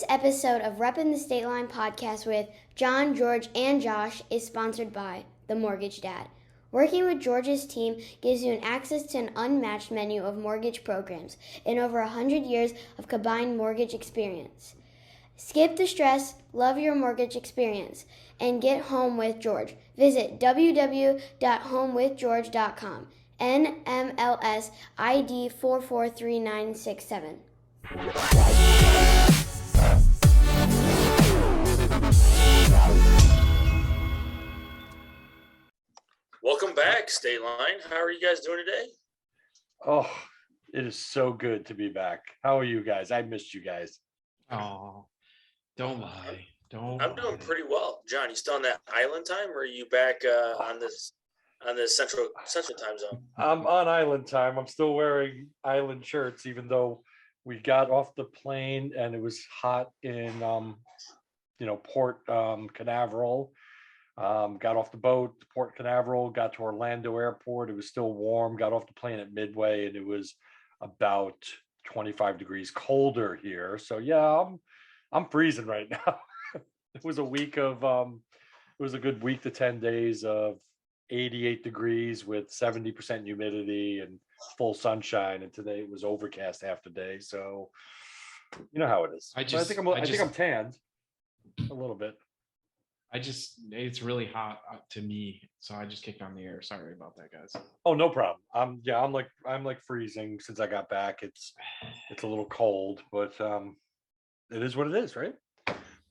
This episode of Reppin The Stateline podcast with John, George, and Josh is sponsored by The Mortgage Dad. Working with George's team gives you access to an unmatched menu of mortgage programs and over 100 years of combined mortgage experience. Skip the stress, love your mortgage experience, and get home with George. Visit www.homewithgeorge.com. NMLS ID 443967. Welcome back, State Line. How are you guys doing today? Oh, it is so good to be back. How are you guys? I missed you guys. Oh, don't lie. I'm doing pretty well. John, you still on that island time, or are you back on this central time zone? I'm on island time. I'm still wearing island shirts, even though we got off the plane and it was hot in Port Canaveral. Got off the boat to Port Canaveral, got to Orlando Airport. It was still warm. Got off the plane at Midway, and it was about 25 degrees colder here. So yeah, I'm freezing right now. It was a good week to 10 days of 88 degrees with 70% humidity and full sunshine. And today it was overcast half the day. So you know how it is. I think I'm tanned a little bit. It's really hot to me, so I just kicked on the air. Sorry about that, guys. Oh, no problem. I'm like freezing since I got back. It's a little cold, but it is what it is, right?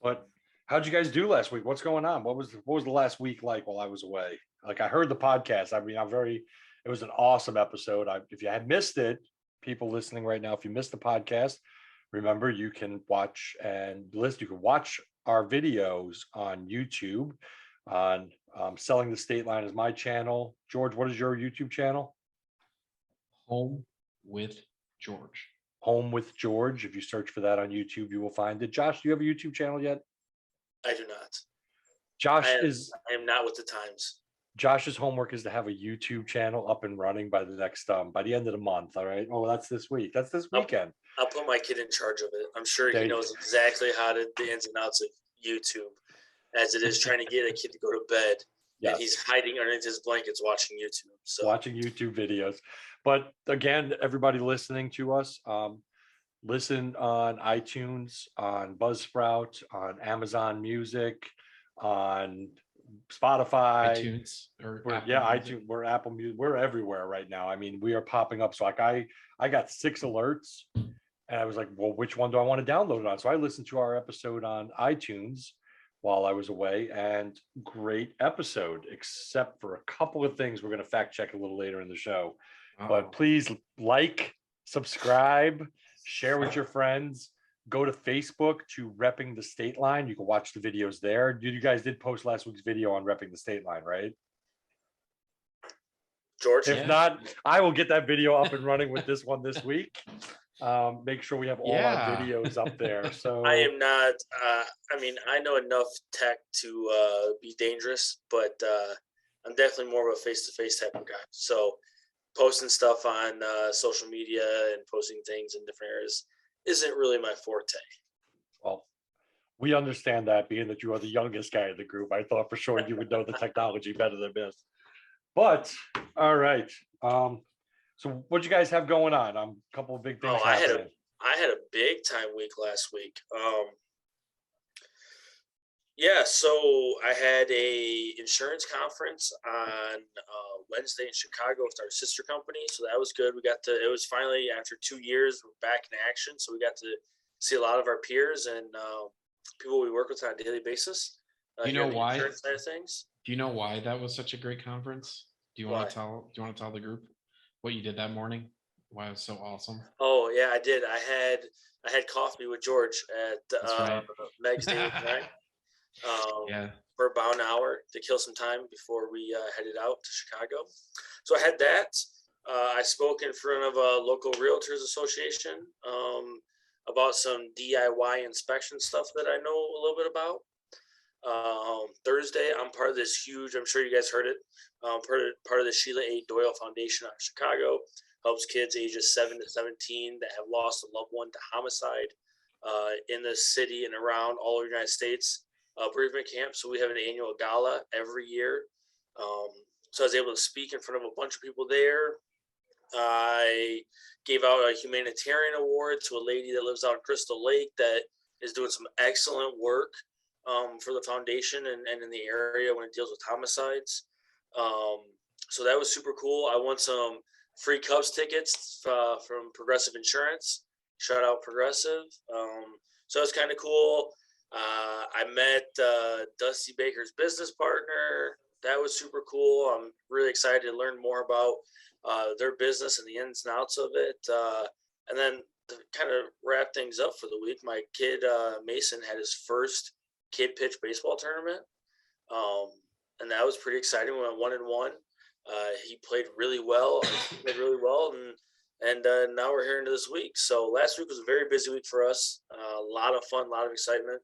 But how'd you guys do last week? What's going on? What was the last week like while I was away? Like, I heard the podcast. I mean, it was an awesome episode. If you had missed it, people listening right now, if you missed the podcast, remember you can watch and listen. You can watch our videos on YouTube on Selling the State Line is my channel. George, what is your YouTube channel? Home with George. Home with George. If you search for that on YouTube, you will find it. Josh, do you have a YouTube channel yet? I do not. I am not with the times. Josh's homework is to have a YouTube channel up and running by the end of the month. All right. Oh, that's this week. That's this weekend. I'll put my kid in charge of it. I'm sure he knows exactly the ins and outs of YouTube, as it is trying to get a kid to go to bed. Yes. And he's hiding underneath his blankets watching YouTube. So watching YouTube videos. But again, everybody listening to us, listen on iTunes, on Buzzsprout, on Amazon Music, on Spotify, iTunes, iTunes. We're Apple Music. We're everywhere right now. I mean, we are popping up. So like I got 6 alerts, and I was like, well, which one do I want to download it on? So I listened to our episode on iTunes while I was away, and great episode, except for a couple of things we're going to fact check a little later in the show. But please subscribe, share with your friends. Go to Facebook to Repping the Stateline. You can watch the videos there. You guys did post last week's video on Repping the Stateline, right? George? If not, I will get that video up and running with this one this week. Make sure we have all our videos up there. So I am not, I know enough tech to be dangerous, but I'm definitely more of a face-to-face type of guy. So posting stuff on social media and posting things in different areas isn't really my forte. Well, we understand that, being that you are the youngest guy in the group. I thought for sure you would know the technology better than this. But all right. So what you guys have going on? A couple of big things happening. I had a big time week last week. So I had a insurance conference on Wednesday in Chicago with our sister company. So that was good. It was finally after 2 years, we're back in action. So we got to see a lot of our peers and people we work with on a daily basis. You know why? Insurance side of things. Do you know why that was such a great conference? Do you want to tell the group what you did that morning? Why it was so awesome? Oh yeah, I did. I had coffee with George at Meg's Daily, right? For about an hour to kill some time before we headed out to Chicago. So I had that. I spoke in front of a local realtors association about some DIY inspection stuff that I know a little bit about. Thursday, I'm part of this huge, I'm sure you guys heard it, part of the Sheila A. Doyle Foundation out of Chicago. Helps kids ages 7 to 17 that have lost a loved one to homicide. in the city and around all over the United States. Bereavement camp. So we have an annual gala every year. So I was able to speak in front of a bunch of people there. I gave out a humanitarian award to a lady that lives out in Crystal Lake that is doing some excellent work for the foundation and in the area when it deals with homicides. So that was super cool. I won some free Cubs tickets from Progressive Insurance. Shout out Progressive. So it was kind of cool. I met Dusty Baker's business partner. That was super cool. I'm really excited to learn more about their business and the ins and outs of it. And then to kind of wrap things up for the week, my kid Mason had his first kid pitch baseball tournament. And that was pretty exciting. We went 1-1. He played really well. And now we're here into this week. So last week was a very busy week for us. A lot of fun, a lot of excitement.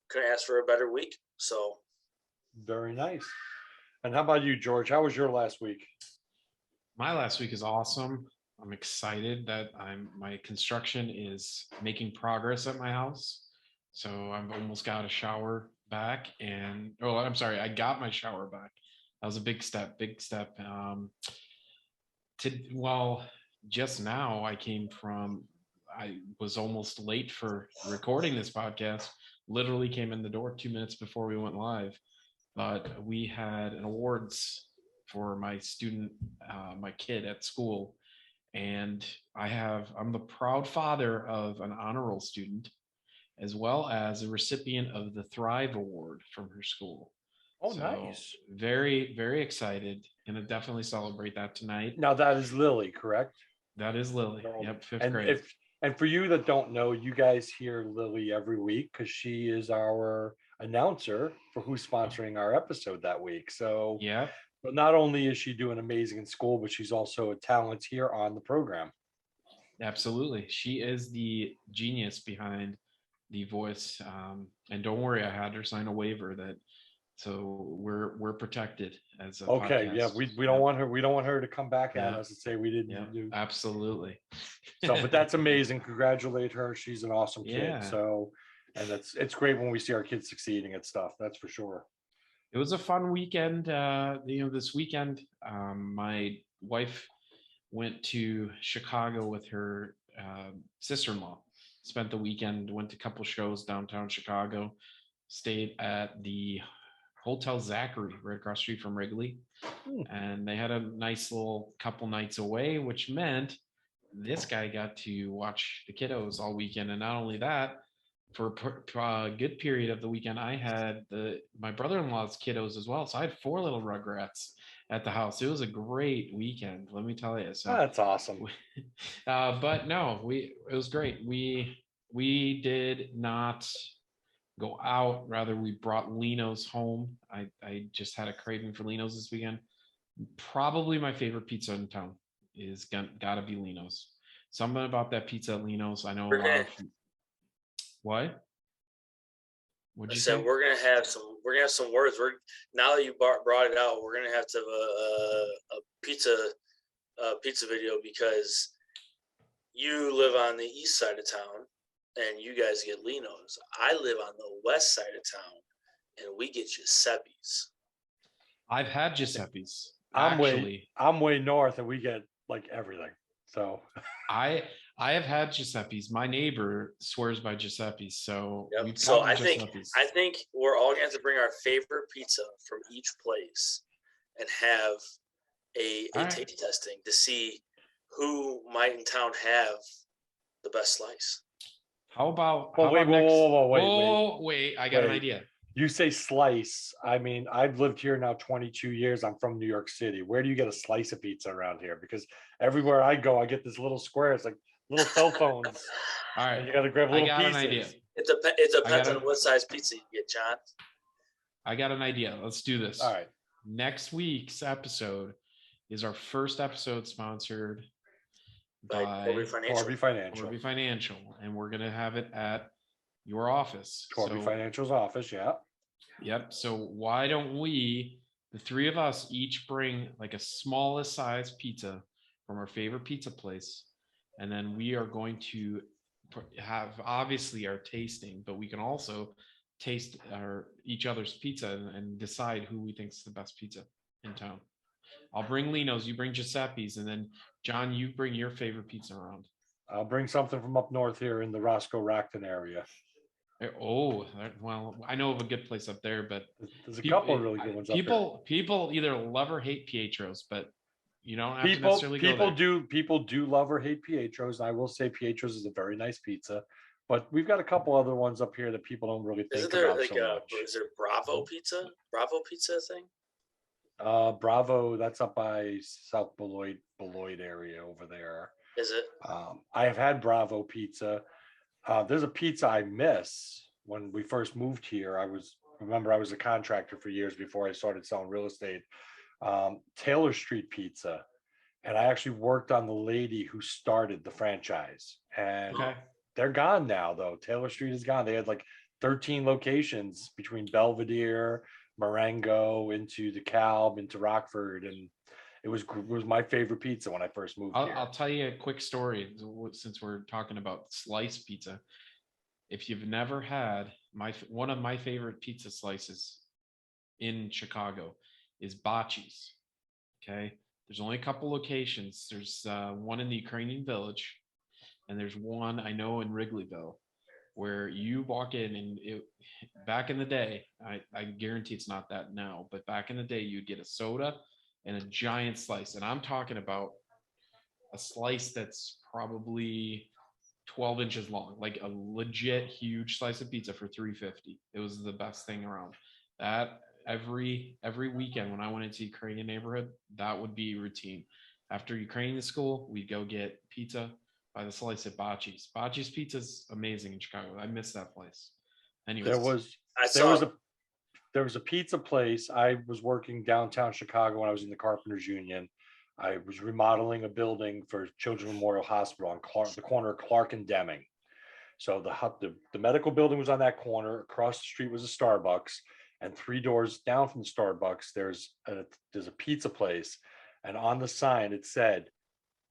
Couldn't ask for a better week. So very nice. And how about you, George? How was your last week? My last week is awesome. I'm excited that my construction is making progress at my house. So I've almost got a shower back, and I'm sorry, I got my shower back. That was a big step. Just now I was almost late for recording this podcast. Literally came in the door 2 minutes before we went live, but we had an awards for my student, my kid at school. And I'm the proud father of an honor roll student, as well as a recipient of the Thrive Award from her school. Oh, so nice. Very, very excited. Gonna definitely celebrate that tonight. Now that is Lily, correct? That is Lily. Yep, fifth grade. And for you that don't know, you guys hear Lily every week because she is our announcer for who's sponsoring our episode that week. So yeah. But not only is she doing amazing in school, but she's also a talent here on the program. Absolutely. She is the genius behind the voice. And don't worry, I had her sign a waiver so we're protected as a podcast. Yeah, we don't want her to come back at us and say we didn't do. Absolutely. So but that's amazing. Congratulate her. She's an awesome kid. So and it's great when we see our kids succeeding at stuff, that's for sure. It was a fun weekend. This weekend, my wife went to Chicago with her sister-in-law. Spent the weekend, went to a couple shows downtown Chicago, stayed at the Hotel Zachary right across the street from Wrigley. And they had a nice little couple nights away, which meant this guy got to watch the kiddos all weekend. And not only that, for a good period of the weekend, I had my brother-in-law's kiddos as well. So I had 4 little Rugrats at the house. It was a great weekend, let me tell you. So that's awesome. But no, it was great. We did not go out. Rather, we brought Lino's home. I just had a craving for Lino's this weekend. Probably my favorite pizza in town is gotta be Lino's. Something about that pizza at Lino's. I know a lot of. What? What'd you say? We're gonna have some words. Now that you brought it out, we're gonna have to have a pizza video because you live on the east side of town and you guys get Lino's. I live on the west side of town and we get Giuseppe's. I've had Giuseppe's. I'm way north and we get like everything. So I have had Giuseppe's. My neighbor swears by Giuseppe's. So so I think we're all gonna have to bring our favorite pizza from each place and have a taste testing to see who might in town have the best slice. How about wait, I got an idea. You say slice. I mean, I've lived here now 22 years. I'm from New York City. Where do you get a slice of pizza around here? Because everywhere I go, I get this little square. It's like little cell phones. All right. And you got to grab little pieces. An idea. It depends on what size pizza you get, John. I got an idea. Let's do this. All right. Next week's is our first episode sponsored by Corby Financial. And we're going to have it at your office. Corby Financial's office, yeah. Yep. So why don't we, the 3 of us, each bring like a smallest size pizza from our favorite pizza place. And then we are going to have obviously our tasting, but we can also taste each other's pizza and decide who we think's the best pizza in town. I'll bring Lino's, you bring Giuseppe's, and then John, you bring your favorite pizza around. I'll bring something from up north here in the Roscoe-Racton area. Oh, well, I know of a good place up there, but there's a couple of really good ones up there. People either love or hate Pietro's, but you don't have to necessarily go there. People do love or hate Pietro's. And I will say Pietro's is a very nice pizza, but we've got a couple other ones up here that people don't really think about so much. Is there Bravo Pizza? Bravo Pizza thing? Bravo, that's up by South Beloit area over there. Is it? I have had Bravo Pizza. There's a pizza I miss when we first moved here. I was a contractor for years before I started selling real estate. Taylor Street Pizza, and I actually worked on the lady who started the franchise, and they're gone now though. Taylor Street is gone. They had like 13 locations between Belvedere, Marengo, into DeKalb, into Rockford, and it was my favorite pizza when I first moved here. I'll tell you a quick story since we're talking about slice pizza. If you've never had one of my favorite pizza slices in Chicago is Bocce's. Okay, there's only a couple locations. There's one in the Ukrainian Village, and there's one I know in Wrigleyville, where you walk in and back in the day, I guarantee it's not that now, but back in the day, you'd get a soda and a giant slice. And I'm talking about a slice that's probably 12 inches long, like a legit huge slice of pizza for $3.50. It was the best thing around. That every weekend when I went into Ukrainian neighborhood, that would be routine. After Ukrainian school, we'd go get pizza by the slice at Bocce's. Bocce's pizza's amazing in Chicago. I miss that place. Anyways, there was a pizza place. I was working downtown Chicago when I was in the Carpenters Union. I was remodeling a building for Children's Memorial Hospital on the corner of Clark and Deming. So the medical building was on that corner. Across the street was a Starbucks, and 3 doors down from the Starbucks, there's a pizza place, and on the sign it said,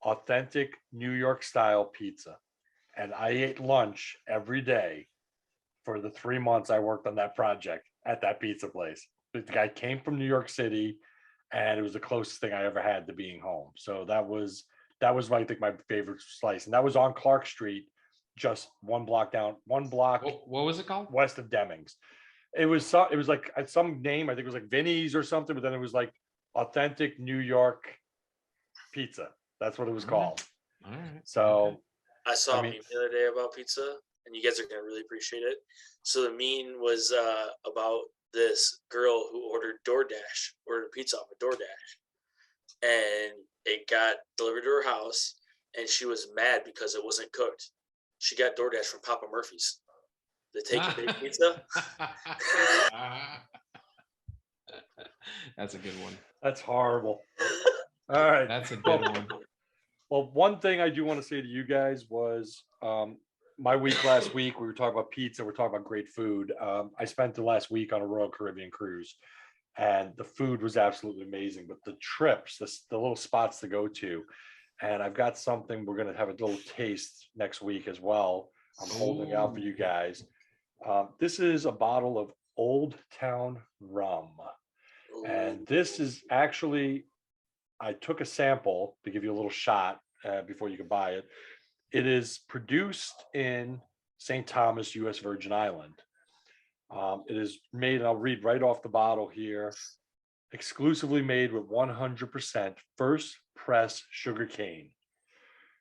"Authentic New York style pizza." And I ate lunch every day for the 3 months I worked on that project at that pizza place. The guy came from New York City, and it was the closest thing I ever had to being home. So that was I think my favorite slice, and that was on Clark Street, just one block. What was it called? West of Demings. It was like some name. I think it was like Vinny's or something, but then it was like Authentic New York Pizza. That's what it was called. All right. So I saw a meme the other day about pizza, and you guys are gonna really appreciate it. So the meme was about this girl who ordered pizza off of DoorDash, and it got delivered to her house, and she was mad because it wasn't cooked. She got DoorDash from Papa Murphy's. The take-and-bake pizza. That's a good one. That's horrible. All right. That's a good one. Well, one thing I do want to say to you guys was my week last week, we were talking about pizza. We're talking about great food. I spent the last week on a Royal Caribbean cruise, and the food was absolutely amazing. But the trips, the little spots to go to, and I've got something we're going to have a little taste next week as well. I'm holding out for you guys. This is a bottle of Old Town rum. And this is actually, I took a sample to give you a little shot before you can buy it. It is produced in St. Thomas, U.S. Virgin Island. It is made, and I'll read right off the bottle here, exclusively made with 100% first press sugar cane.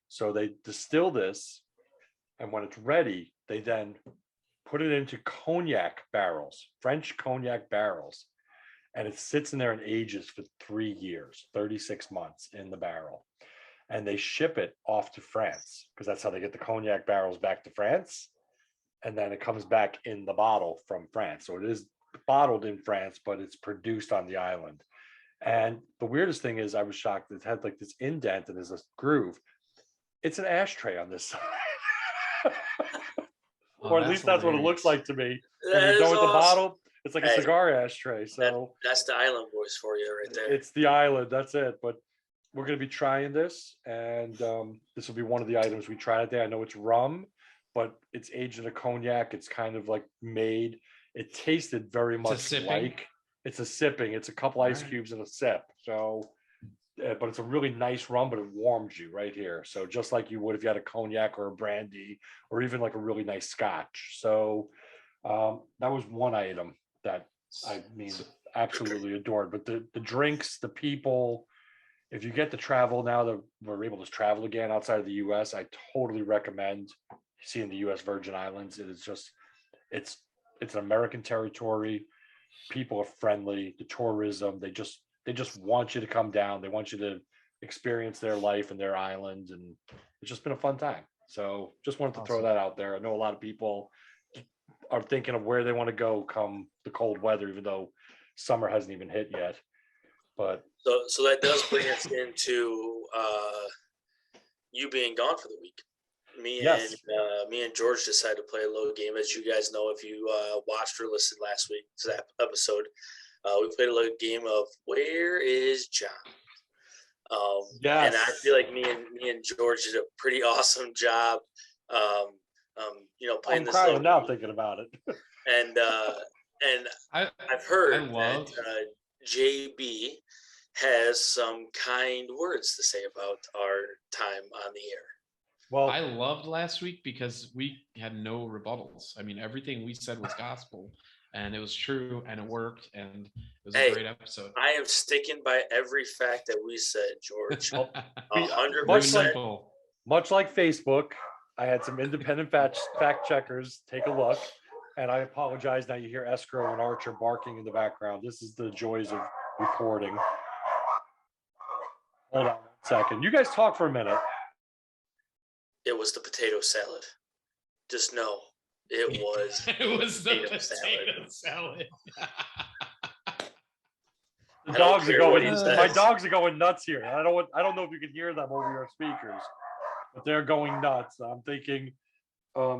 So they distill this, and when it's ready, they then put it into cognac barrels, French cognac barrels, and it sits in there and ages for 3 years, 36 months in the barrel. And they ship it off to France, because that's how they get the cognac barrels back to France. And then it comes back in the bottle from France. So it is bottled in France, but it's produced on the island. And the weirdest thing is, I was shocked that it had like this indent and there's a groove. It's an ashtray on this side. Or at least that's what it looks like to me. When you go with the bottle, it's like a cigar ashtray. So that's the island boys for you right there. It's the island. That's it. But we're going to be trying this, and this will be one of the items we try today. I know it's rum, but it's aged in a cognac. It's kind of like made. It tasted very much like it's a sipping. It's a couple ice cubes and a sip. So, but it's a really nice rum, but it warms you right here. So just like you would if you had a cognac or a brandy or even like a really nice scotch. So that was one item that I mean absolutely adored. But the drinks, the people, if you get to travel now that we're able to travel again outside of the US, I totally recommend seeing the US Virgin Islands. It is just it's an American territory. People are friendly, the tourism, they just want you to come down. They want you to experience their life and their island, and it's just been a fun time. So just wanted to throw that out there. I know a lot of people are thinking of where they want to go come the cold weather, even though summer hasn't even hit yet. But so that does bring us into you being gone for the week. Me and George decided to play a little game. As you guys know, if you watched or listened last week's episode, we played a little game of Where is John? And I feel like me and George did a pretty awesome job. Playing I'm this crying little now game. thinking about it. And I've heard that JB has some kind words to say about our time on the air. Well, I loved last week because we had no rebuttals. I mean, everything we said was gospel, and it was true, and it worked, and it was a great episode. I am sticking by every fact that we said, George. 100%. Much like Facebook, I had some independent fact checkers take a look, and I apologize. Now you hear Escrow and Archer barking in the background. This is the joys of recording. Hold on 1 second. You guys talk for a minute. It was the potato salad. Just know it was. It was the potato salad. The dogs are going. My dogs are going nuts here. I don't know if you can hear them over your speakers, but they're going nuts. I'm thinking,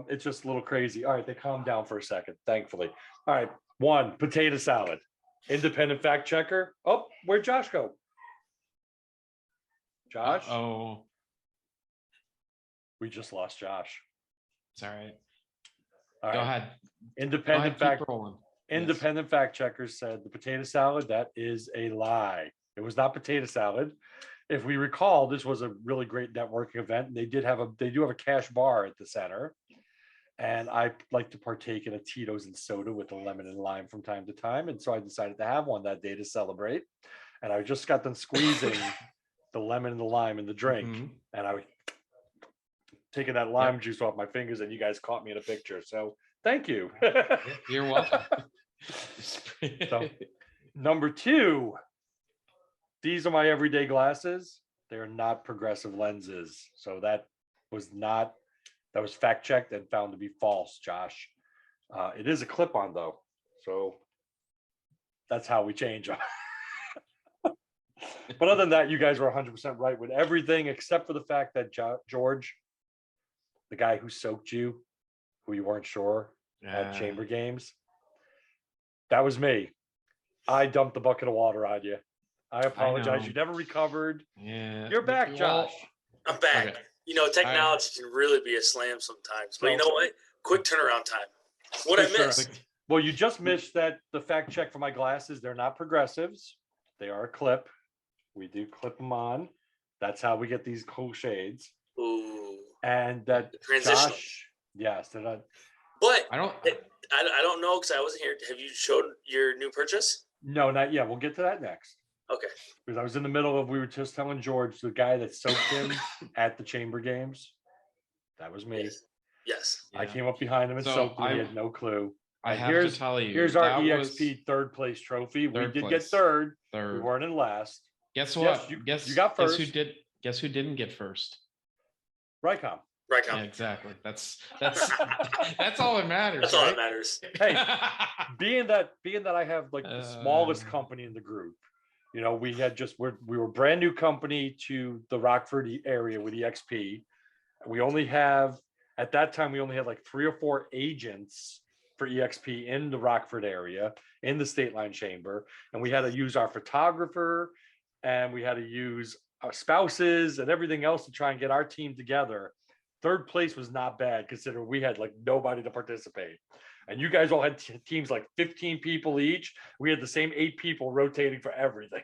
it's just a little crazy. All right, they calmed down for a second, thankfully. All right, 1 potato salad. Independent fact checker. Oh, where'd Josh go? Josh? Oh. We just lost Josh. It's all right. All right. Go ahead. Independent fact checkers said the potato salad, that is a lie. It was not potato salad. If we recall, this was a really great networking event, and they do have a cash bar at the center. And I like to partake in a Tito's and soda with a lemon and lime from time to time. And so I decided to have one that day to celebrate. And I just got done squeezing the lemon and the lime in the drink. And I was taking that lime juice off my fingers, and you guys caught me in a picture. So thank you. You're welcome. So, number 2, these are my everyday glasses. They're not progressive lenses. So that was fact checked and found to be false, Josh. It is a clip-on though. So that's how we change them. But other than that, you guys were 100% right with everything except for the fact that George, the guy who soaked you, who you weren't sure at chamber games, that was me. I dumped the bucket of water on you. I apologize. You never recovered. Yeah. You're back, Josh. I'm back. Okay. Technology can really be a slam sometimes. But you know what? Quick turnaround time. What I missed? Well, you just missed that the fact check for my glasses, they're not progressives. They are a clip. We do clip them on. That's how we get these cool shades. Ooh. And that Josh, yes, they're not. But I don't know because I wasn't here. Have you showed your new purchase? No, not yet. We'll get to that next. Okay. Because I was in the middle of, we were just telling George, the guy that soaked him at the chamber games, that was me. Yes. I came up behind him and soaked him. He had no clue. I have to tell you, here's our EXP third place trophy. We did get third. We weren't in last. Guess what? Yes, you got first. Guess who didn't get first? Rycom. Yeah, exactly. That's all that matters. That's all that matters. Hey, being that I have like the smallest company in the group, we were brand new company to the Rockford area with EXP. At that time we only had like 3 or 4 agents for EXP in the Rockford area in the Stateline Chamber, and we had to use our photographer and we had to use our spouses and everything else to try and get our team together third place was not bad considering we had like nobody to participate. And you guys all had teams like 15 people each. We had the same 8 people rotating for everything.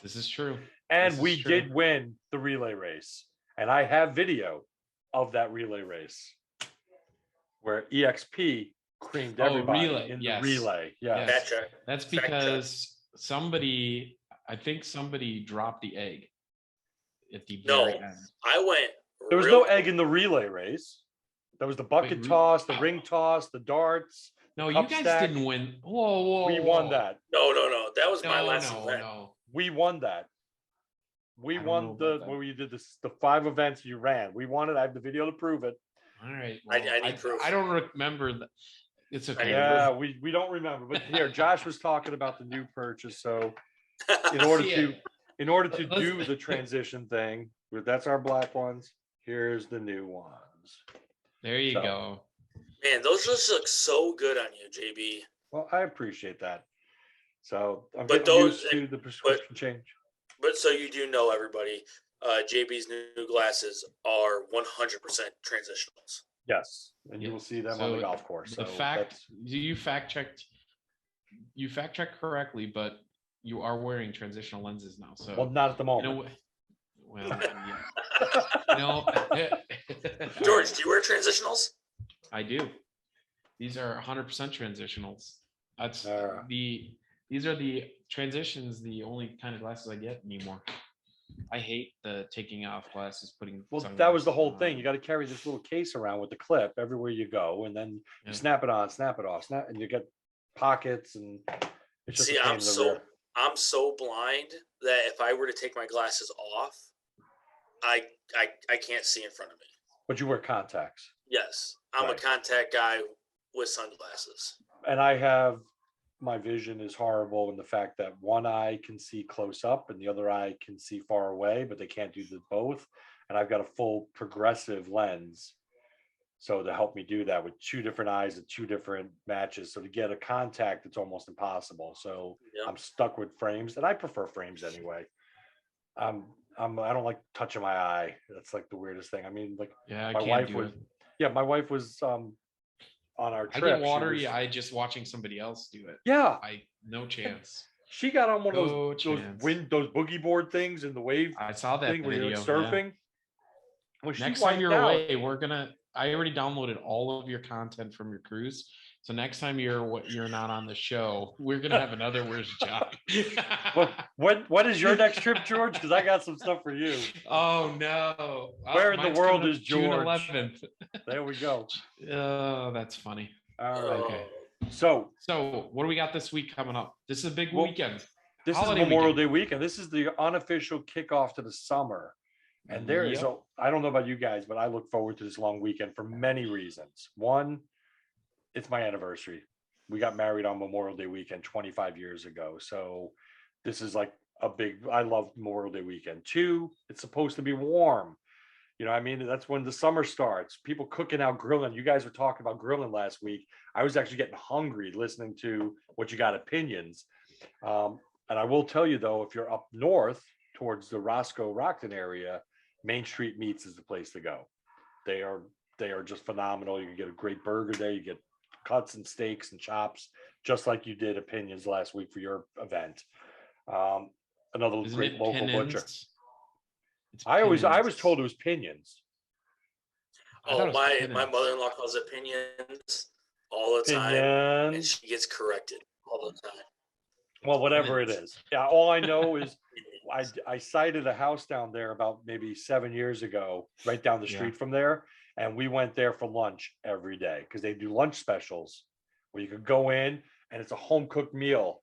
This is true. And we did win the relay race. And I have video of that relay race where EXP creamed everybody in the relay. Yes. That's because I think somebody dropped the egg at the very end. I went. There was no egg in the relay race. There was the bucket toss, the ring toss, the darts. No, you guys didn't win. Whoa. We won that. No. That was my last event. No. We won that. We won when we did the 5 events you ran. We won it. I have the video to prove it. All right. Well, I need proof. I don't remember that. It's okay. Yeah, we don't remember. But here, Josh was talking about the new purchase. So in order to do the transition thing, that's our black ones. Here's the new ones. There you go. Man, those just look so good on you, JB. Well, I appreciate that. So I'm getting used to the prescription change. But so you do know, everybody, JB's new glasses are 100% transitionals. Yes, and you will see them on the golf course. The you fact checked correctly, but you are wearing transitional lenses now. So well, not at the moment. George, do you wear transitionals? I do. These are 100% transitionals. That's these are the transitions, the only kind of glasses I get anymore. I hate the taking off glasses, putting. Well, that was the whole thing. You got to carry this little case around with the clip everywhere you go, and then you snap it on, snap it off, and you get pockets, and it's just. See, I'm so blind that if I were to take my glasses off, I can't see in front of me. But you wear contacts. Yes, I'm a contact guy with sunglasses. And my vision is horrible in the fact that one eye can see close up and the other eye can see far away, but they can't do both. And I've got a full progressive lens. So to help me do that with 2 different eyes at 2 different matches. So to get a contact, it's almost impossible. So I'm stuck with frames, and I prefer frames anyway. I don't like touching my eye. That's like the weirdest thing. I mean, like my wife was on our trip. I get watery eye just watching somebody else do it. Yeah. No chance. She got on one of those boogie board things in the wave. I saw that thing video. Where you're surfing. Yeah. Well, next time you're away, I already downloaded all of your content from your cruise. So next time you're not on the show, we're gonna have another Where's Josh. What is your next trip, George? Because I got some stuff for you. Oh no! Where in the world is George? June 11th. There we go. Oh, that's funny. All right. Okay. So what do we got this week coming up? This is a big weekend. This is Memorial Day weekend. This is the unofficial kickoff to the summer. And there is I don't know about you guys, but I look forward to this long weekend for many reasons. One, it's my anniversary. We got married on Memorial Day weekend 25 years ago. So this is like I love Memorial Day weekend. 2, it's supposed to be warm. You know what I mean? That's when the summer starts. People cooking out, grilling. You guys were talking about grilling last week. I was actually getting hungry listening to what you got opinions. And I will tell you though, if you're up north towards the Roscoe Rockton area, Main Street Meats is the place to go. They are just phenomenal. You can get a great burger there. You get cuts and steaks and chops, just like you did opinions last week for your event. Another great local butcher. I was told it was pinions. Oh, my mother-in-law calls it pinions all the time, and she gets corrected all the time. Well, whatever it is. Yeah, all I know is I sighted a house down there about maybe 7 years ago, right down the street from there. And we went there for lunch every day because they do lunch specials where you could go in and it's a home cooked meal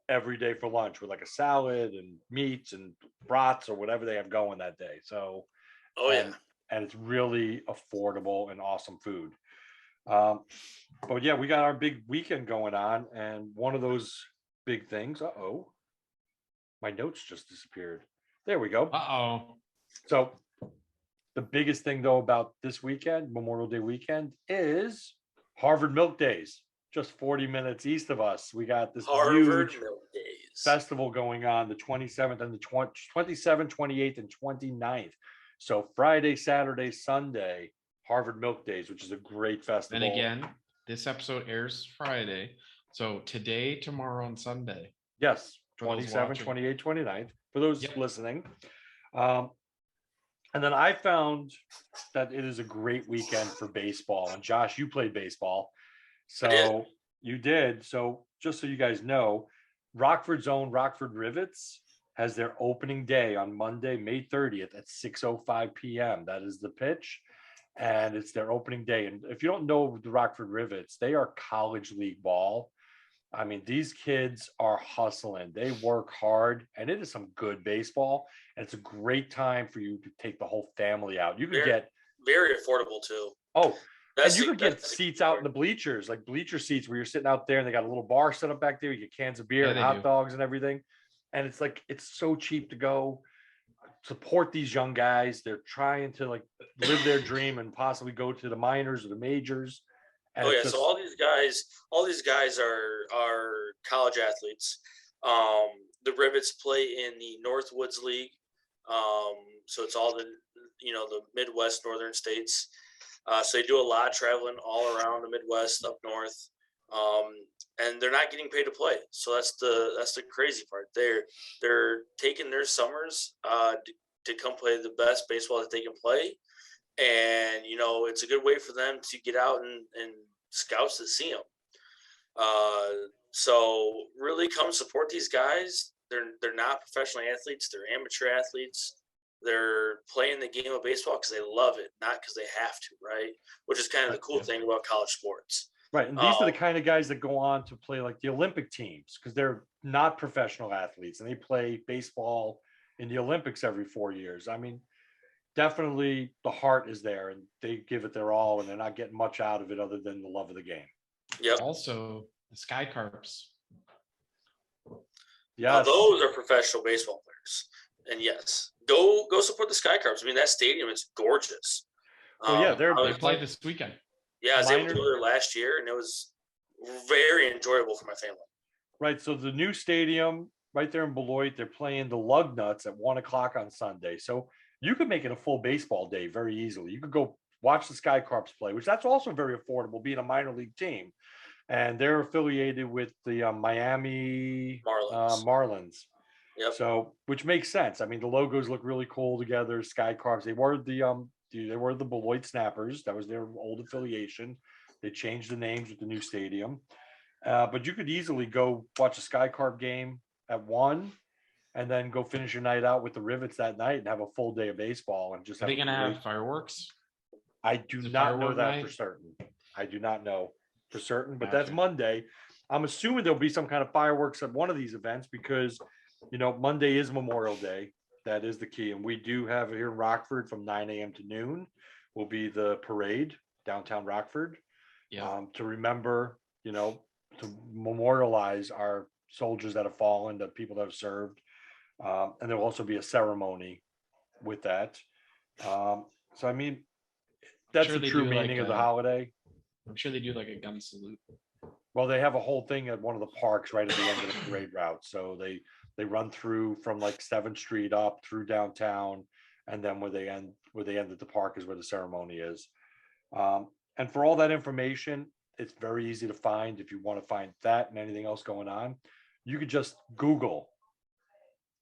every day for lunch with like a salad and meats and brats or whatever they have going that day. So, and it's really affordable and awesome food. But yeah, we got our big weekend going on, and one of those big things. My notes just disappeared. There we go. So the biggest thing though about this weekend, Memorial Day weekend, is Harvard Milk Days. Just 40 minutes east of us. We got this huge festival going on the 27th and the 27th, 28th, and 29th. So Friday, Saturday, Sunday, Harvard Milk Days, which is a great festival. And again, this episode airs Friday. So today, tomorrow, and Sunday. Yes, 27, 28, 29, for those listening. And then I found that it is a great weekend for baseball. And Josh, you played baseball. So you did. So just so you guys know, Rockford's own Rockford Rivets has their opening day on Monday, May 30th at 6:05 p.m. That is the pitch. And it's their opening day. And if you don't know the Rockford Rivets, they are college league ball. I mean, these kids are hustling. They work hard, and it is some good baseball. And it's a great time for you to take the whole family out. You can get very affordable too. Oh, and you could get seats out in the bleachers, like bleacher seats where you're sitting out there and they got a little bar set up back there. You get cans of beer and hot dogs and everything. And it's like, it's so cheap to go support these young guys. They're trying to like live their dream and possibly go to the minors or the majors. And so all these guys are college athletes. The Rivets play in the Northwoods League. So it's all the Midwest, northern states. So they do a lot of traveling all around the Midwest, up north, and they're not getting paid to play. So that's the crazy part. They're taking their summers to come play the best baseball that they can play, and it's a good way for them to get out and scouts to see them. So really come support these guys. They're not professional athletes. They're amateur athletes. They're playing the game of baseball because they love it, not because they have to, right? Which is kind of the cool thing about college sports. Right. And these are the kind of guys that go on to play like the Olympic teams because they're not professional athletes and they play baseball in the Olympics every 4 years. I mean, definitely the heart is there and they give it their all and they're not getting much out of it other than the love of the game. Yeah. Also, the Sky Carps. Yeah. Those are professional baseball players. And yes, go support the Sky Carps. I mean, that stadium is gorgeous. Well, they play this weekend. Yeah, I was able to go there last year, and it was very enjoyable for my family. Right. So the new stadium right there in Beloit, they're playing the Lug Nuts at 1:00 on Sunday. So you could make it a full baseball day very easily. You could go watch the Sky Carps play, which that's also very affordable, being a minor league team. And they're affiliated with the Miami Marlins. Yep. So, which makes sense. I mean, the logos look really cool together. Sky Carps. They were the Beloit Snappers. That was their old affiliation. They changed the names with the new stadium. But you could easily go watch a Sky Carp game at 1, and then go finish your night out with the Rivets that night and have a full day of baseball. And just are they going to have fireworks? I do not know that for certain. I do not know for certain, but that's Monday. I'm assuming there'll be some kind of fireworks at one of these events because Monday is Memorial Day. That is the key. And we do have here in Rockford from 9 a.m. to noon will be the parade downtown Rockford. Yeah. To remember, to memorialize our soldiers that have fallen, the people that have served. And there will also be a ceremony with that. So, I mean, that's the true meaning of the holiday. I'm sure they do like a gun salute. Well, they have a whole thing at one of the parks right at the end of the parade route. So they run through from like 7th Street up through downtown, and then where they end at the park is where the ceremony is. And for all that information, it's very easy to find. If you want to find that and anything else going on, you could just Google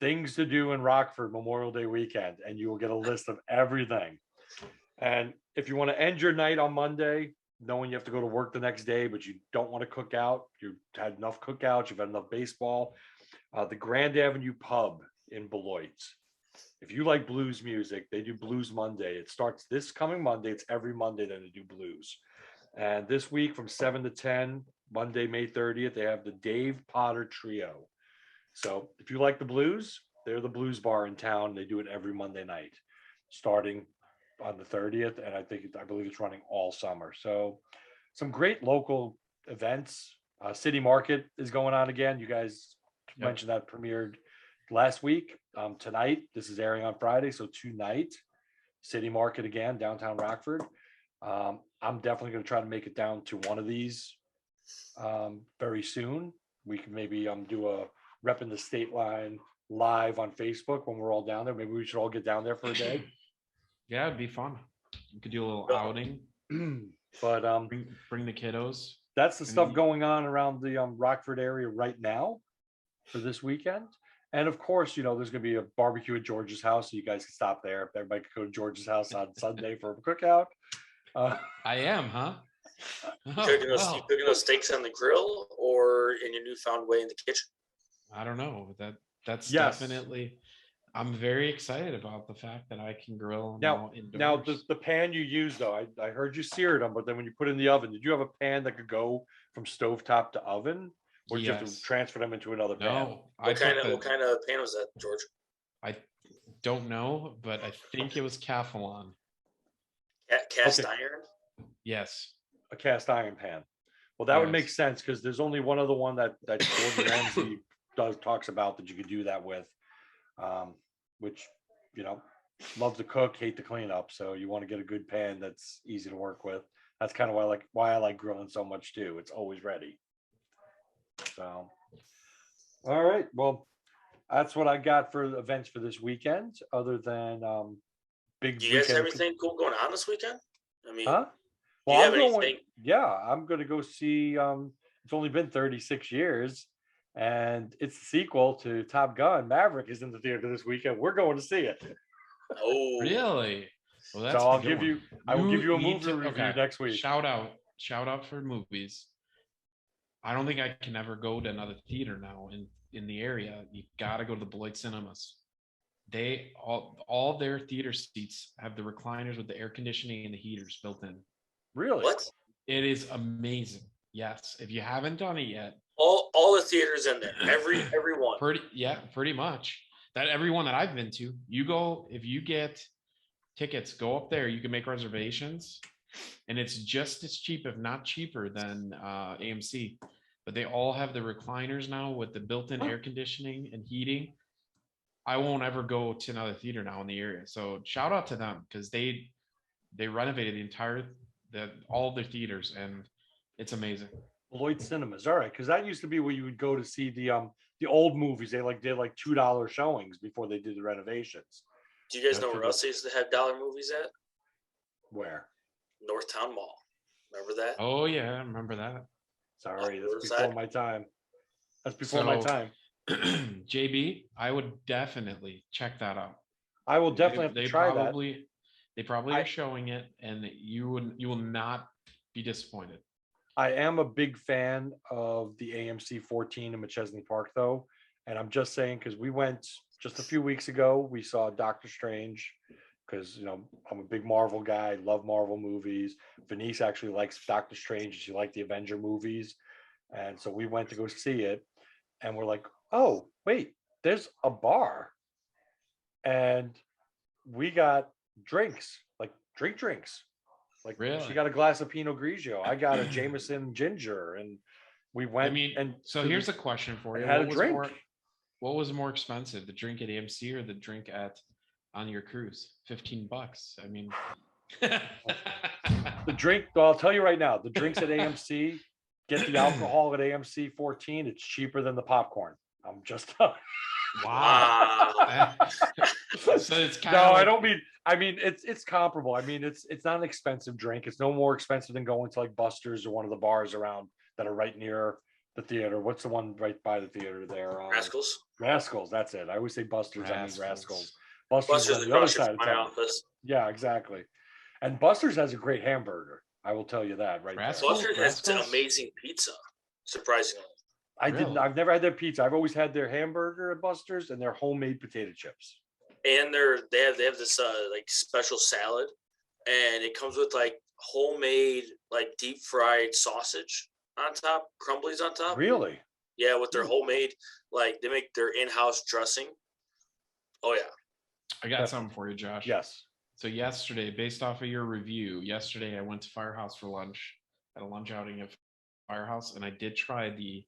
things to do in Rockford Memorial Day weekend, and you will get a list of everything. And if you want to end your night on Monday, knowing you have to go to work the next day, but you don't want to cook out, you've had enough cookouts, you've had enough baseball, the Grand Avenue Pub in Beloit. If you like blues music, they do Blues Monday. It starts this coming Monday. It's every Monday that they do blues. And this week from 7 to 10, Monday, May 30th, they have the Dave Potter Trio. So if you like the blues, they're the blues bar in town. They do it every Monday night, starting on the 30th. And I believe it's running all summer. So some great local events. City Market is going on again. You guys mentioned that premiered last week. Tonight, this is airing on Friday. So tonight, City Market again, downtown Rockford. I'm definitely going to try to make it down to one of these very soon. We can maybe do a Reppin The Stateline live on Facebook when we're all down there. Maybe we should all get down there for a day. Yeah, it'd be fun. You could do a little outing. But bring the kiddos. That's the stuff going on around the Rockford area right now for this weekend. And of course, there's going to be a barbecue at George's house, so you guys can stop there. Everybody could go to George's house on Sunday for a cookout. I am, huh? You cooking those steaks on the grill or in your newfound way in the kitchen? I don't know. That's definitely. I'm very excited about the fact that I can grill now indoors. Now, the pan you use, though, I heard you seared them, but then when you put in the oven, did you have a pan that could go from stovetop to oven? Or did you have to transfer them into another pan? No. What kind of pan was that, George? I don't know, but I think it was Calphalon. Cast iron? Yes. A cast iron pan. Well, that would make sense because there's only one other one that Gordon Ramsay talks about that you could do that with. Which, love to cook, hate to clean up. So you want to get a good pan that's easy to work with. That's kind of why I like grilling so much too. It's always ready. So, all right. Well, that's what I got for the events for this weekend. Other than big. Do you guys have anything cool going on this weekend? I mean, well, I'm going to go see. It's only been 36 years. And it's the sequel to Top Gun. Maverick is in the theater this weekend. We're going to see it. Oh, really? Well, that's so I will give you a movie review next week. Shout out for movies. I don't think I can ever go to another theater now in the area. You got to go to the Beloit Cinemas. They all their theater seats have the recliners with the air conditioning and the heaters built in. Really? What? It is amazing. Yes, if you haven't done it yet. All the theaters in there, every one. Pretty much. That every one that I've been to, you go, if you get tickets, go up there, you can make reservations, and it's just as cheap, if not cheaper, than AMC. But they all have the recliners now with the built-in air conditioning and heating. I won't ever go to another theater now in the area. So shout out to them because they renovated all their theaters, and it's amazing. Beloit Cinemas, all right, because that used to be where you would go to see the old movies. They did $2 showings before they did the renovations. Do you guys know where else they used to have dollar movies at? Where? Northtown Mall. Remember that? Oh yeah, I remember that. Sorry, that's before my time. That's before my time. JB, I would definitely check that out. I will definitely try that. They probably are showing it, and you will not be disappointed. I am a big fan of the AMC 14 in McChesney Park, though. And I'm just saying, because we went just a few weeks ago, we saw Doctor Strange, because, I'm a big Marvel guy, love Marvel movies. Venice actually likes Doctor Strange. She liked the Avenger movies. And so we went to go see it. And we're like, oh, wait, there's a bar. And we got drinks, drinks. Really? She got a glass of Pinot Grigio. I got a Jameson ginger, and we went. So here's a question for you: had a drink. What was more expensive, the drink at AMC or the drink on your cruise? $15. I mean, the drink. Well, I'll tell you right now, the drinks at AMC. Get the alcohol at AMC 14. It's cheaper than the popcorn. I'm just. Wow. So it's kind of. No, I don't mean. I mean, it's comparable. I mean, it's not an expensive drink. It's no more expensive than going to Buster's or one of the bars around that are right near the theater. What's the one right by the theater there? Rascals. Rascals. That's it. I always say Buster's. I mean Rascals. Buster's on the other side of my office. Yeah, exactly. And Buster's has a great hamburger. I will tell you that right now. Buster's has an amazing pizza, surprisingly. I've never had their pizza. I've always had their hamburger at Buster's and their homemade potato chips. And they have this special salad, and it comes with homemade deep fried sausage on top, crumblies on top. Really? Yeah, with their homemade they make their in-house dressing. Oh yeah. I got something for you, Josh. Yes. So yesterday, based off of your review, I went to Firehouse for lunch, at a lunch outing at Firehouse, and I did try the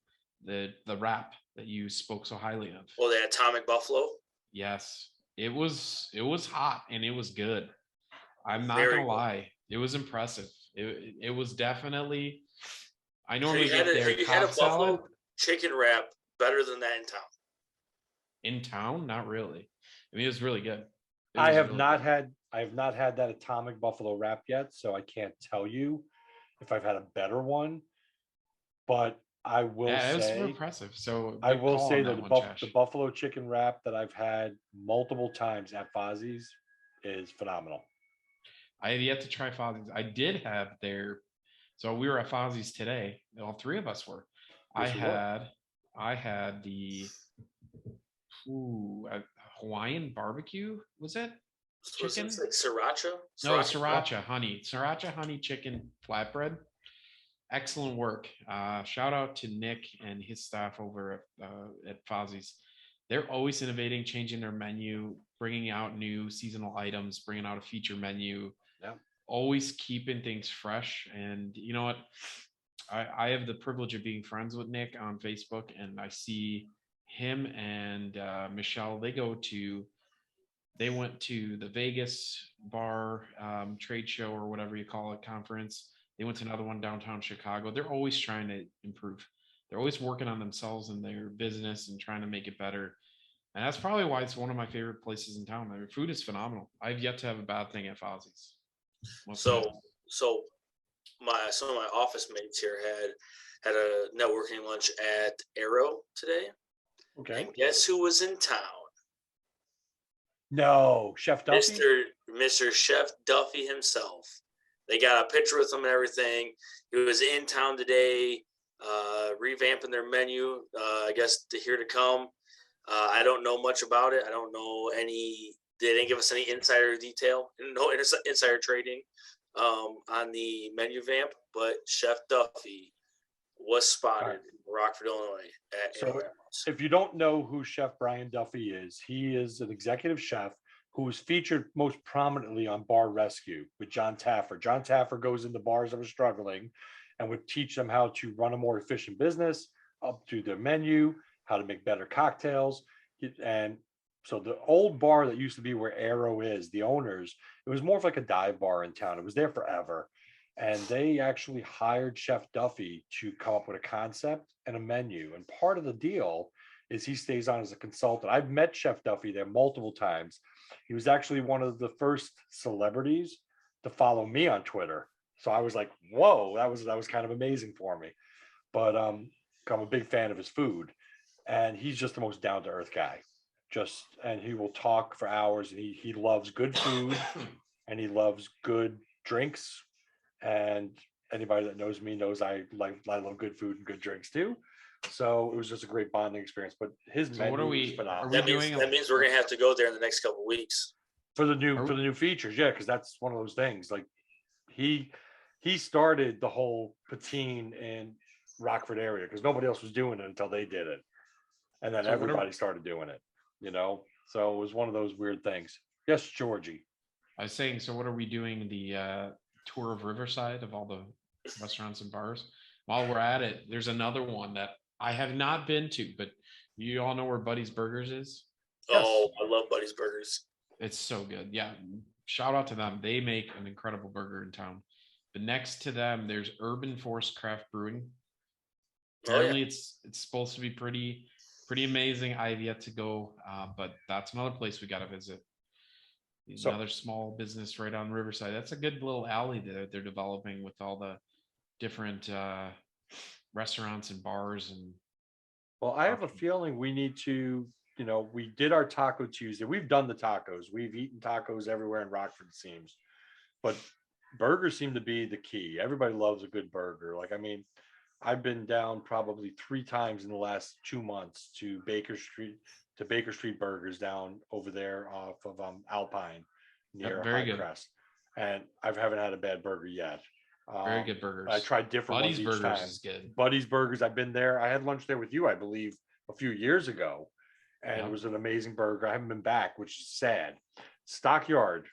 wrap that you spoke so highly of. Oh, the Atomic Buffalo? Yes. It was hot and it was good. I'm not gonna lie. It was impressive. It was definitely. I normally get their you had a buffalo chicken wrap better than that in town? In town, not really. I mean, it was really good. I have not had I have not had that atomic buffalo wrap yet, so I can't tell you if I've had a better one. But I will Yeah, it was say, impressive. So I good will call say on that that one, Josh. the buffalo chicken wrap that I've had multiple times at Fozzie's is phenomenal. I have yet to try Fozzie's. I did have their, so we were at Fozzie's today. All three of us were. Yes, we were. I had the Hawaiian barbecue. Was it chicken? Was it like sriracha? No, sriracha honey chicken flatbread. Excellent work. Shout out to Nick and his staff over at Fozzie's. They're always innovating, changing their menu, bringing out new seasonal items, bringing out a feature menu. Yeah. Always keeping things fresh. And you know what? I have the privilege of being friends with Nick on Facebook, and I see him and Michelle. They went to the Vegas bar trade show or whatever you call it, conference. They went to another one downtown Chicago. They're always trying to improve. They're always working on themselves and their business and trying to make it better. And that's probably why it's one of my favorite places in town. Their food is phenomenal. I've yet to have a bad thing at Fozzie's. So some of my office mates here had a networking lunch at Arrow today. Okay. And guess who was in town? No, Chef Duffy. Mr. Chef Duffy himself. They got a picture with him and everything. He was in town today, revamping their menu. I guess here to come. I don't know much about it. I don't know any. They didn't give us any insider detail, no insider trading on the menu vamp. But Chef Duffy was spotted in Rockford, Illinois. So, if you don't know who Chef Brian Duffy is, he is an executive chef who was featured most prominently on Bar Rescue with John Taffer. John Taffer goes into bars that are struggling and would teach them how to run a more efficient business, up to their menu, how to make better cocktails. And so the old bar that used to be where Arrow is, the owners, it was more of like a dive bar in town. It was there forever. And they actually hired Chef Duffy to come up with a concept and a menu. And part of the deal is he stays on as a consultant. I've met Chef Duffy there multiple times. He was actually one of the first celebrities to follow me on Twitter. So I was like, whoa, that was kind of amazing for me. But I'm a big fan of his food. And he's just the most down-to-earth guy. And he will talk for hours. And he loves good food and he loves good drinks. And anybody that knows me knows I love good food and good drinks too. So it was just a great bonding experience. But his menu was phenomenal. That means we're gonna have to go there in the next couple of weeks for the new features. Yeah, because that's one of those things. Like he started the whole poutine in Rockford area because nobody else was doing it until they did it, and then everybody started doing it. So it was one of those weird things. Yes, Georgie. I was saying, so what are we doing? The tour of Riverside of all the restaurants and bars. While we're at it, there's another one that I have not been to, but you all know where Buddy's Burgers is. Oh, yes. I love Buddy's Burgers. It's so good. Yeah, shout out to them. They make an incredible burger in town. But next to them, there's Urban Force Craft Brewing. Apparently, it's supposed to be pretty amazing. I've yet to go, but that's another place we got to visit. Another small business right on Riverside. That's a good little alley that they're developing with all the different restaurants and bars. And well, I have a feeling we need to, we did our Taco Tuesday. We've done the tacos. We've eaten tacos everywhere in Rockford, it seems. But burgers seem to be the key. Everybody loves a good burger. I've been down probably 3 times in the last 2 months to Baker Street Burgers down over there off of Alpine near Highcrest. And I haven't had a bad burger yet. Very good burgers. I tried different Buddy's ones each Burgers time. Is good. Buddy's Burgers, I've been there. I had lunch there with you, I believe, a few years ago. And it was an amazing burger. I haven't been back, which is sad. Stockyard,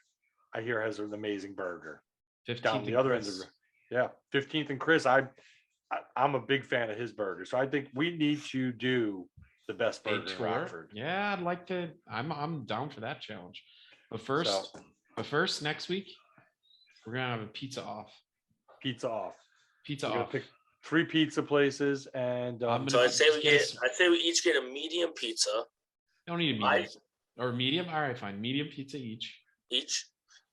I hear, has an amazing burger. 15th down the other end of 15th and Chris. I'm a big fan of his burger. So I think we need to do the best burger in Rockford. Yeah, I'd like to. I'm down for that challenge. But first, next week, we're gonna have a pizza off. Pizza off. We're gonna pick 3 pizza places, and so I'd say we each get a medium pizza. Don't need a medium or medium. All right, fine. Medium pizza each.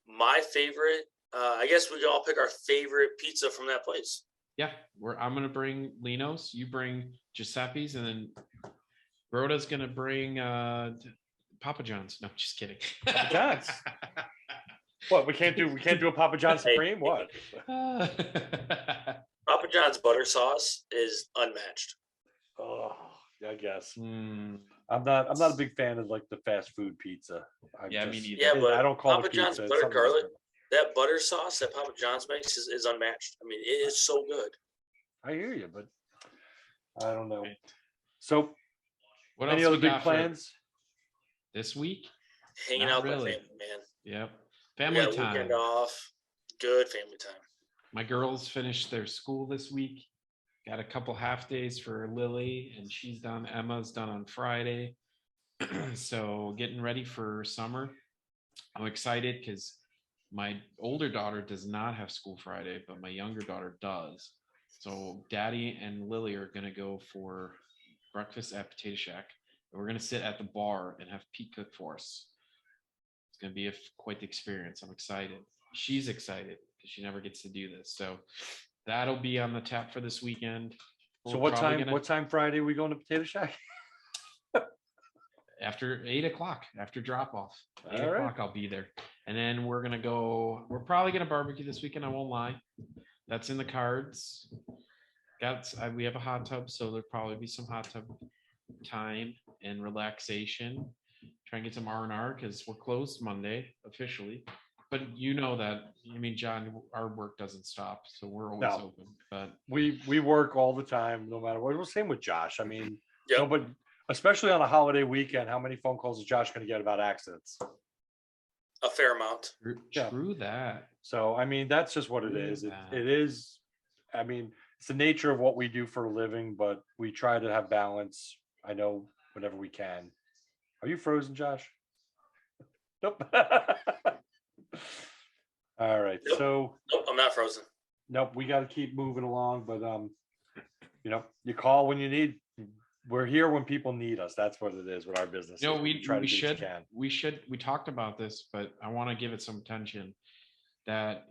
My favorite, I guess we could all pick our favorite pizza from that place. Yeah, I'm gonna bring Lino's. You bring Giuseppe's, and then Rhoda's gonna bring Papa John's. No, just kidding. Papa John's. What, we can't do a Papa John's Supreme? What? Papa John's butter sauce is unmatched. Oh, I guess. Mm. I'm not a big fan of like the fast food pizza. Me neither. Yeah, but I don't call Papa it pizza. John's It's butter something garlic, different. that butter sauce that Papa John's makes is unmatched. I mean, it is so good. I hear you, but I don't know. So, What any else other we big got plans Hanging Not out really. with family, man. Yep. We Family got a time. weekend off. Good family time. My girls finished their school this week. Got a couple half days for Lily, and she's done. Emma's done on Friday. So getting ready for summer. I'm excited because my older daughter does not have school Friday, but my younger daughter does. So Daddy and Lily are gonna go for breakfast at Potato Shack. And we're gonna sit at the bar and have Pete cook for us. It's gonna be quite the experience. I'm excited. She's excited because she never gets to do this. So that'll be on the tap for this weekend. So what time Friday are we going to Potato Shack? After 8:00, after drop off. 8 All right. o'clock, I'll be there. And then we're probably gonna barbecue this weekend. I won't lie. That's in the cards. We have a hot tub, so there'll probably be some hot tub time and relaxation. Try and get some R&R because we're closed Monday officially. But you know that, I mean, John, our work doesn't stop, so we're always open. But we work all the time, no matter what. Well, same with Josh. I mean, Yep. no, but especially on a holiday weekend, how many phone calls is Josh going to get about accidents? A fair amount. True that. So, I mean, that's just what it is. It is, I mean, it's the nature of what we do for a living, but we try to have balance. I know whenever we can. Are you frozen, Josh? Nope. All right. Nope. So, Nope, I'm not frozen. nope, we got to keep moving along, but you call when you need. We're here when people need us. That's what it is with our business. We talked about this, but I want to give it some attention. That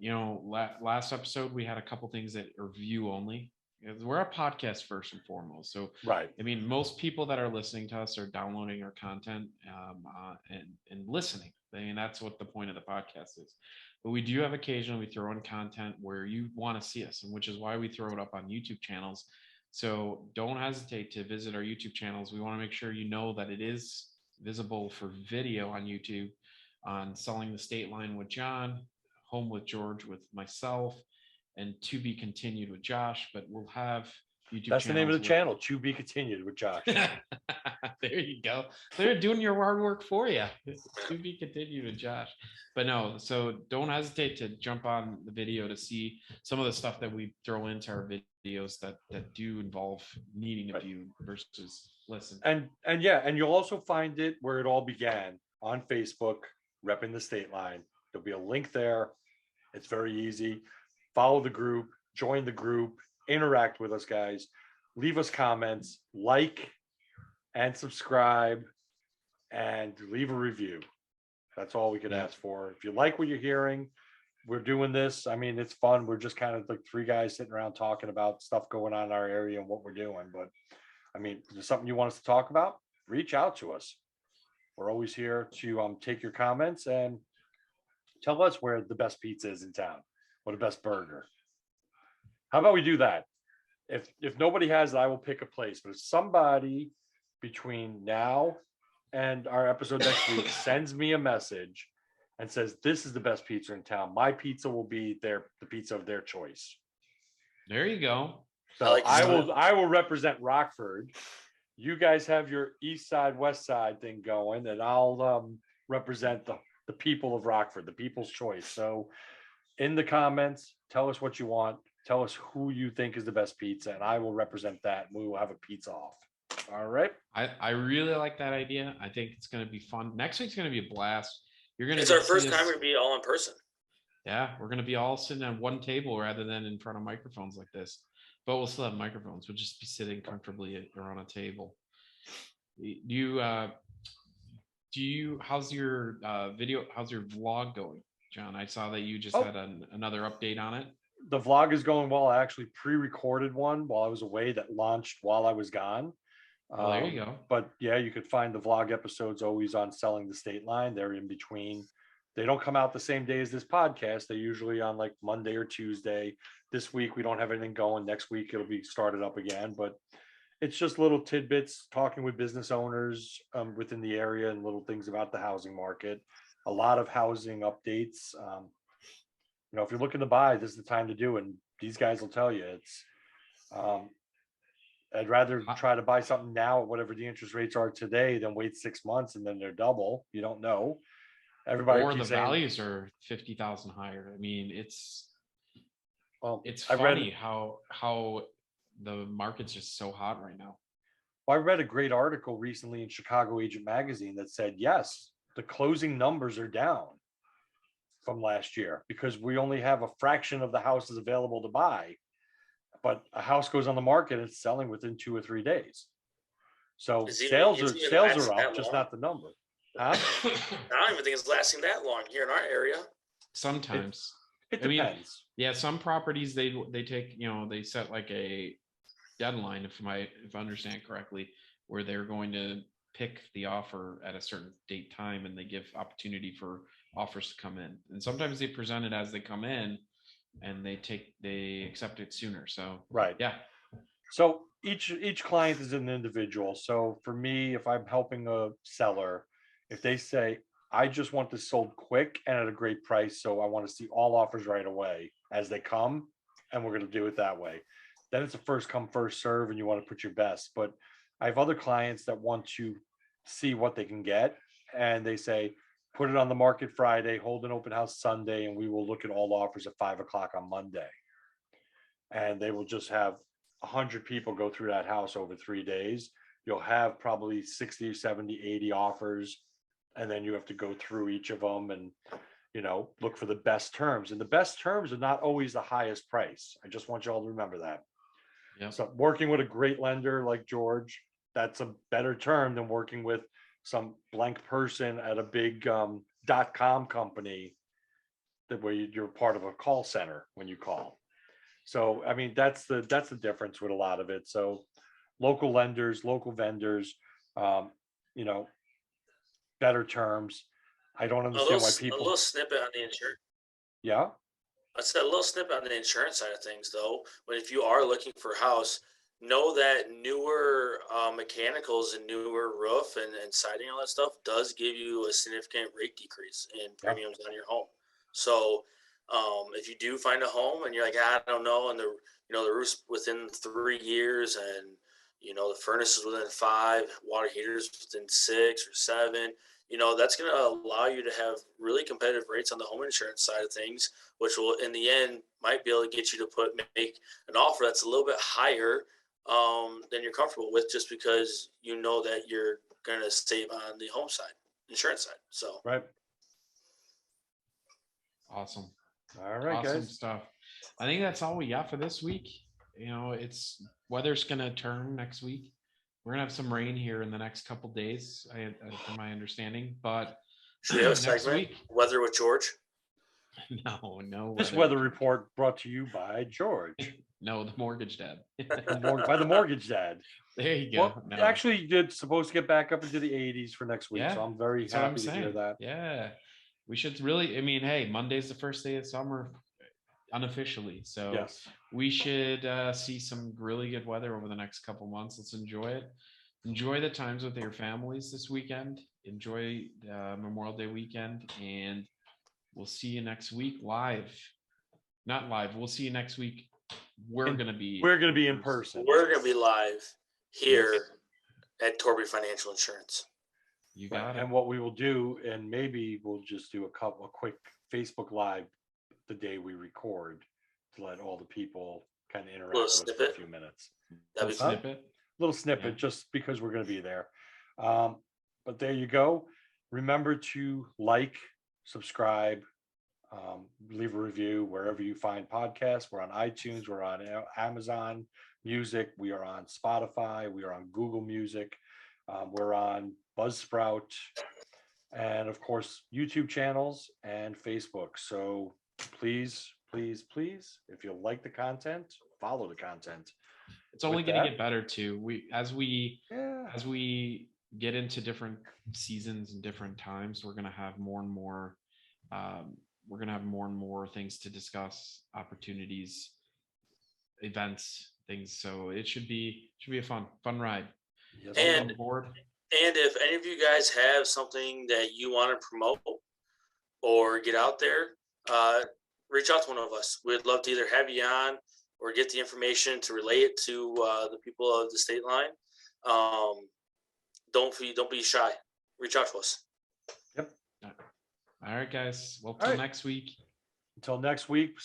last episode we had a couple things that are view only. We're a podcast first and foremost, so right. I mean, most people that are listening to us are downloading our content and listening. I mean, that's what the point of the podcast is. But we do have occasionally we throw in content where you want to see us, and which is why we throw it up on YouTube channels. So don't hesitate to visit our YouTube channels. We want to make sure you know that it is visible for video on YouTube, on Selling the State Line with John, Home with George with myself, and To Be Continued with Josh. But we'll have YouTube. That's the name of the channel, To Be Continued with Josh. There you go. They're doing your hard work for you. To Be Continued with Josh. But no, so don't hesitate to jump on the video to see some of the stuff that we throw into our videos that do involve needing to view versus listen. And you'll also find it where it all began on Facebook, Reppin The Stateline. There'll be a link there. It's very easy. Follow the group, join the group, interact with us, guys. Leave us comments, like and subscribe, and leave a review. That's all we can ask for. If you like what you're hearing, we're doing this. I mean, it's fun. We're just kind of like three guys sitting around talking about stuff going on in our area and what we're doing. But I mean, if there's something you want us to talk about, reach out to us. We're always here to take your comments and tell us where the best pizza is in town, or the best burger. How about we do that? If nobody has it, I will pick a place. But if somebody between now and our episode next week sends me a message and says, this is the best pizza in town, my pizza will be the pizza of their choice. There you go. So I will represent Rockford. You guys have your east side, west side thing going, and I'll represent the people of Rockford, the people's choice. So in the comments, tell us what you want. Tell us who you think is the best pizza, and I will represent that. We will have a pizza off. All right. I really like that idea. I think it's going to be fun. Next week's going to be a blast. It's our first time to be all in person. Yeah, we're going to be all sitting on one table rather than in front of microphones like this. But we'll still have microphones. We'll just be sitting comfortably around a table. How's your video? How's your vlog going, John? I saw that you just had another update on it. The vlog is going well. I actually pre-recorded one while I was away that launched while I was gone. Well, there you go. But yeah, you could find the vlog episodes always on Selling the State Line. They're in between. They don't come out the same day as this podcast. They're usually on like Monday or Tuesday. This week, we don't have anything going. Next week, it'll be started up again. But it's just little tidbits, talking with business owners within the area and little things about the housing market. A lot of housing updates. If you're looking to buy, this is the time to do it. And these guys will tell you it's, I'd rather try to buy something now at whatever the interest rates are today than wait 6 months and then they're double. You don't know. Everybody or the saying, values are 50,000 higher. I mean, it's I funny how the market's just so hot right now. I read a great article recently in Chicago Agent Magazine that said, yes, the closing numbers are down from last year because we only have a fraction of the houses available to buy, but a house goes on the market and it's selling within 2 or 3 days. So sales are up, just not the number. Huh? I don't even think it's lasting that long here in our area. Sometimes it depends. Some properties they take, they set like a deadline, if I understand correctly, where they're going to pick the offer at a certain date time, and they give opportunity for offers to come in. And sometimes they present it as they come in, and they accept it sooner. So right, yeah. So each client is an individual. So for me, if I'm helping a seller, if they say, I just want this sold quick and at a great price, so I want to see all offers right away as they come, and we're going to do it that way, then it's a first come, first serve, and you want to put your best. But I have other clients that want to see what they can get, and they say, put it on the market Friday, hold an open house Sunday, and we will look at all offers at 5:00 on Monday. And they will just have 100 people go through that house over 3 days. You'll have probably 60, 70, 80 offers. And then you have to go through each of them and, look for the best terms. And the best terms are not always the highest price. I just want you all to remember that. Yeah. So working with a great lender like George, that's a better term than working with some blank person at a big .com company where you're part of a call center when you call. So, I mean, that's the difference with a lot of it. So local lenders, local vendors, better terms. I don't understand why people. A little snippet on the insurance. Yeah. I said a little snippet on the insurance side of things, though. But if you are looking for a house, know that newer mechanicals and newer roof and siding, all that stuff does give you a significant rate decrease in premiums on your home. So if you do find a home and you're like, I don't know, and the roof's within 3 years, and the furnace is within 5, water heaters within 6 or 7, that's going to allow you to have really competitive rates on the home insurance side of things, which will in the end might be able to get you to make an offer that's a little bit higher than you're comfortable with, just because that you're going to save on the home side, insurance side. So right. Awesome. All right, awesome guys. Stuff. I think that's all we got for this week. It's weather's going to turn next week. We're going to have some rain here in the next couple days, from my understanding. But should we have a next segment, week, Weather with George? No. This weather report brought to you by George. No, the Mortgage Dad. By the Mortgage Dad. There you go. Well, no. Actually, it's supposed to get back up into the 80s for next week. Yeah, so I'm very happy to hear that. Yeah. We should really, hey, Monday's the first day of summer unofficially. So yes, we should see some really good weather over the next couple months. Let's enjoy it. Enjoy the times with your families this weekend. Enjoy Memorial Day weekend. And we'll see you next week live. Not live. We'll see you next week. We're going to be in person. We're going to be live here at Torby Financial Insurance. You got it. And what we will do, and maybe we'll just do a quick Facebook Live the day we record to let all the people kind of interact with us for a few minutes. Little snippet, just because we're going to be there. But there you go. Remember to like, subscribe, leave a review wherever you find podcasts. We're on iTunes, we're on Amazon Music, we are on Spotify, we are on Google Music, we're on Buzzsprout, and of course, YouTube channels and Facebook. So please, please, please, if you like the content, follow the content. It's only going to get better too. As we get into different seasons and different times, we're going to have more and more. We're going to have more and more things to discuss, opportunities, events, things. So it should be a fun ride. Yes, and if any of you guys have something that you want to promote or get out there, reach out to one of us. We'd love to either have you on or get the information to relay it to the people of the state line. Don't be shy. Reach out to us. Yep. All right, guys. Well, till next week. Until next week.